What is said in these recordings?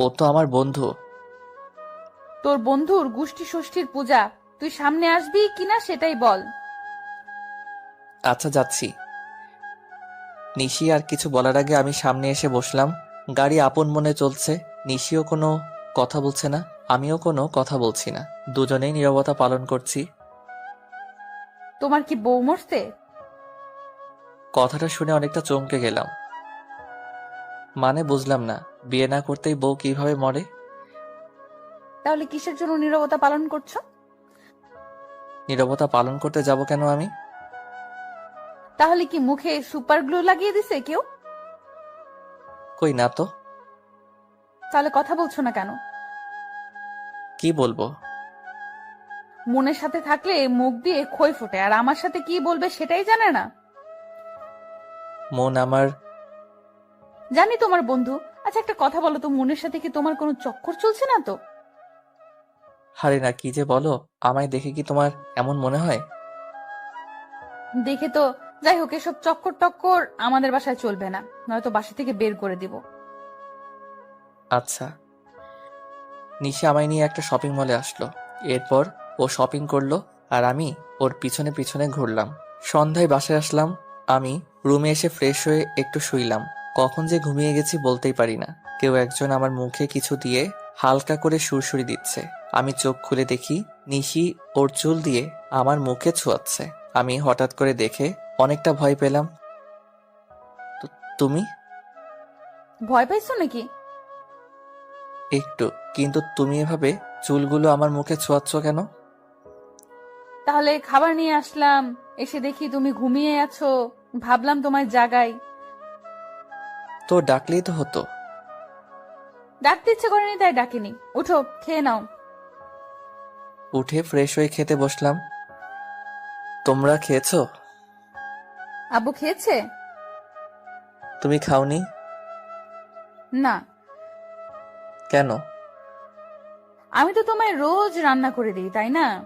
ও তো আমার বন্ধু। তোর বন্ধুর গোষ্ঠী ষষ্ঠীর পূজা, তুই সামনে আসবি কিনা সেটাই বল। আচ্ছা, যাচ্ছি। নিশি আর কিছু বলার আগে আমি সামনে এসে বসলাম। গাড়ি আপন মনে চলছে। নিশিও কোনো কথা বলছে না, আমিও কোনো কথা বলছি না। দুজনেই নীরবতা পালন করছি। তোমার কি বউ মরছে? কথাটা শুনে অনেকটা চমকে গেলাম। মানে বুঝলাম না, বিয়ে না করতেই বউ কিভাবে মরে? তাহলে কিসের জন্য নীরবতা পালন করছো? নীরবতা পালন করতে যাব কেন আমি? তাহলে কি মুখে সুপার গ্লু লাগিয়ে দিছে কেউ? কই না তো। তাহলে কথা বলছো না কেন? কি বলবো? মনের সাথে থাকলে মুখ দিয়ে খই ফোটে, আর আমার সাথে কি বলবে সেটাই জানে না। মন আমার। জানি তোমার বন্ধু। আচ্ছা একটা কথা বলো তো, মনের সাথে কি তোমার কোনো চক্কর চলছে না তো? হারে না, কি যে বলো! আমায় দেখে কি তোমার এমন মনে হয়? দেখে তো। যাই হোক, এসব চক্কর টক্কর আমাদের বাসায় চলবে না, নয়তো বাসা থেকে বের করে দিব। আচ্ছা। নিশা আমায় নিয়ে একটা শপিং মলে আসলো। এরপর ও শপিং করলো, আর আমি ওর পিছনে পিছনে ঘুরলাম। সন্ধ্যায় বাসায় আসলাম। আমি রুমে এসে ফ্রেশ হয়ে একটু শুইলাম। কখন যে ঘুমিয়ে গেছি বলতেই পারি না। কেউ একজন আমার মুখে কিছু দিয়ে হালকা করে সুরসুরি দিচ্ছে। আমি চোখ খুলে দেখি নিশি ওর চুল দিয়ে আমার মুখে ছোঁয়াচ্ছে। আমি হঠাৎ করে দেখে অনেকটা ভয় পেলাম। তুমি? ভয় পাইছো নাকি? একটু। কিন্তু তুমি এভাবে চুলগুলো আমার মুখে ছোঁয়াচ্ছ কেন? তাহলে খাবার নিয়ে আসলাম, এসে দেখি তুমি ঘুমিয়ে আছো, ভাবলাম তোমায় জাগাই। তো ডাকলেই তো হতো। ডাকতে ইচ্ছে করেনি তাই ডাকিনি। উঠো, খেয়ে নাও। উঠে ফ্রেশ হয়ে খেতে বসলাম। তোমরা খেয়েছো? আব্বু খেয়েছে? তুমি খাওনি? না। কেন? আমি তো তোমায় রোজ রান্না করে দিই, তাই না?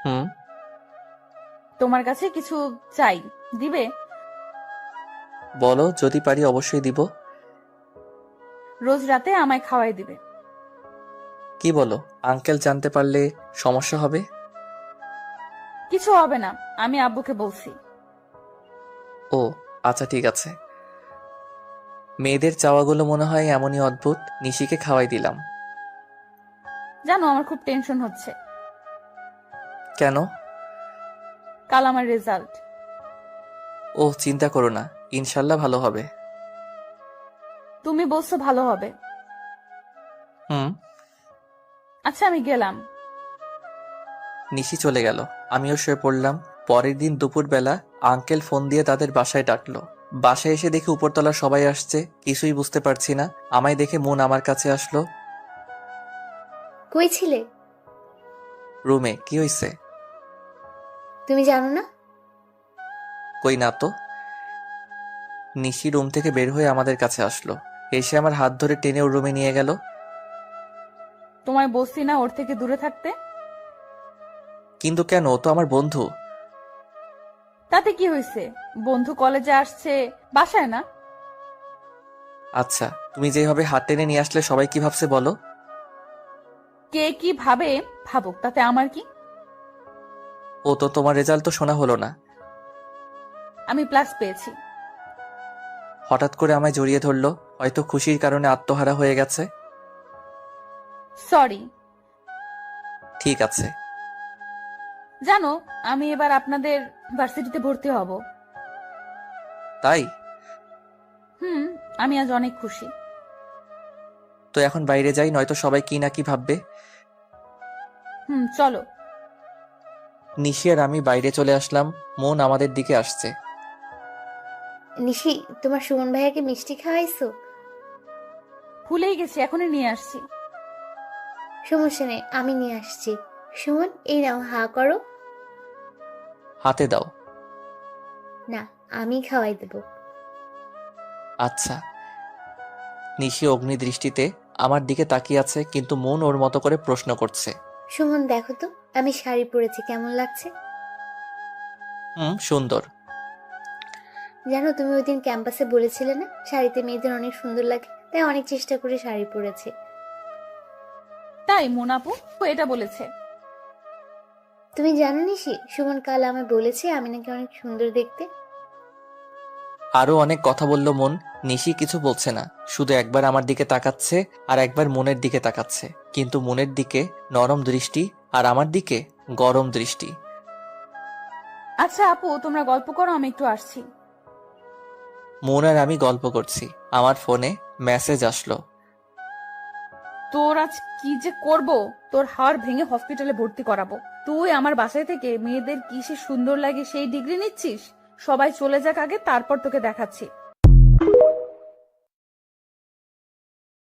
হুম। তোমার কাছে কিছু চাই, দিবে? বলো, যদি পারি অবশ্যই দিব। রোজ রাতে আমায় খাওয়াই দিবে। কি বলো? আঙ্কেল জানতে পারলে সমস্যা হবে? কিছু হবে না, আমি আব্বুকে বলছি। ও আচ্ছা, ঠিক আছে। মেয়েদের চাওয়াগুলো মনে হয় এমনই অদ্ভুত। নিশিকে খাওয়াই দিলাম। জানো আমার খুব টেনশন হচ্ছে। কেন? কাল আমার রেজাল্ট। ও চিন্তা করো না, ইনশাল্লাহ ভালো হবে। তুমি বলছো ভালো হবে। হুম। আচ্ছা আমি গেলাম। নিশি চলে গেল। আমিও শুয়ে পড়লাম। পরের দিন দুপুরবেলা আঙ্কেল ফোন দিয়ে তাদের বাসায় ডাকলো। বাসায় এসে দেখি উপরতলা সবাই আসছে। কিছুই বুঝতে পারছি না। আমায় দেখে মন আমার কাছে আসলো। কই ছিলে? রুমে। কি হয়েছে? তুমি জানো না? কই না তো। নিশি রুম থেকে বের হয়ে আমাদের কাছে আসলো। এসে আমার হাত ধরে টেনে ওর রুমে নিয়ে গেল। তোমায় বলছি না ওর থেকে দূরে থাকতে? কিন্তু কেন? ও তো আমার বন্ধু। তাতে কি হয়েছে? বন্ধু কলেজে আসছে, বাসায় না। আচ্ছা, তুমি যেভাবে হাত টেনে নিয়ে আসলে সবাই কি ভাবছে বলো? কে কি ভাবে ভাবুক, তাতে আমার কি? ও তো তোমার রেজাল্ট তো শোনা হলো না। আমি প্লাস পেয়েছি। হঠাৎ করে আমায় জড়িয়ে ধরলো। হয়তো খুশির কারণে আত্মহারা হয়ে গেছে। সরি। ঠিক আছে। জানো, আমি এবার আপনাদের ভার্সিটিতে ভর্তি হব। তাই? হুম। আমি আজ অনেক খুশি। তো এখন বাইরে যাই, নয়তো সবাই কি না কি ভাববে। হুম, চলো। নিশি আর আমি বাইরে চলে আসলাম। মন আমাদের দিকে আসছে। নিশি, তোমার সুমন ভাইয়াকে মিষ্টি খাওয়াইছো? ভুলেই গেছি, এখনই নিয়ে আসছি। সমস্যা নেই, আমি নিয়ে আসছি। সুমন, এই নাও, হা করো। হাতে দাও। না, আমি খাওয়াই দেব। আচ্ছা। নিশি অগ্নি দৃষ্টিতে আমার দিকে তাকিয়ে আছে, কিন্তু মন ওর মতো করে প্রশ্ন করছে। সুমন দেখো তো, আমি শাড়ি পরেছি, কেমন লাগছে? হুম, সুন্দর। জানো, তুমি ওই দিন ক্যাম্পাসে বলেছিলে না শাড়িতে মেয়েদের অনেক সুন্দর লাগে, তাই অনেক চেষ্টা করে শাড়ি পরেছে। তাই মোনাপু এটা বলেছে। তুমি জানো নিশি, সুমন কাল আমায় বলেছে আমি নাকি অনেক সুন্দর দেখতে। আরো অনেক কথা বলল মন। নিশি কিছু বলছে না, শুধু একবার আমার দিকে তাকাচ্ছে আর একবার মনের দিকে তাকাচ্ছে, কিন্তু মনের দিকে নরম দৃষ্টি আর আমার দিকে গরম দৃষ্টি। আচ্ছা আপু, তোমরা গল্প করো, আমি একটু আসছি। মন আর আমি গল্প করছি, আমার ফোনে মেসেজ আসলো। তোর আজ কি যে করব, তোর হাড় ভেঙে হসপিটালে ভর্তি করাবো। তুই আমার বাসায় থেকে মেয়েদের কিসে সুন্দর লাগে সেই ডিগ্রি নিচ্ছিস। সবাই চলে যাক আগে, তারপর তোকে দেখাচ্ছি।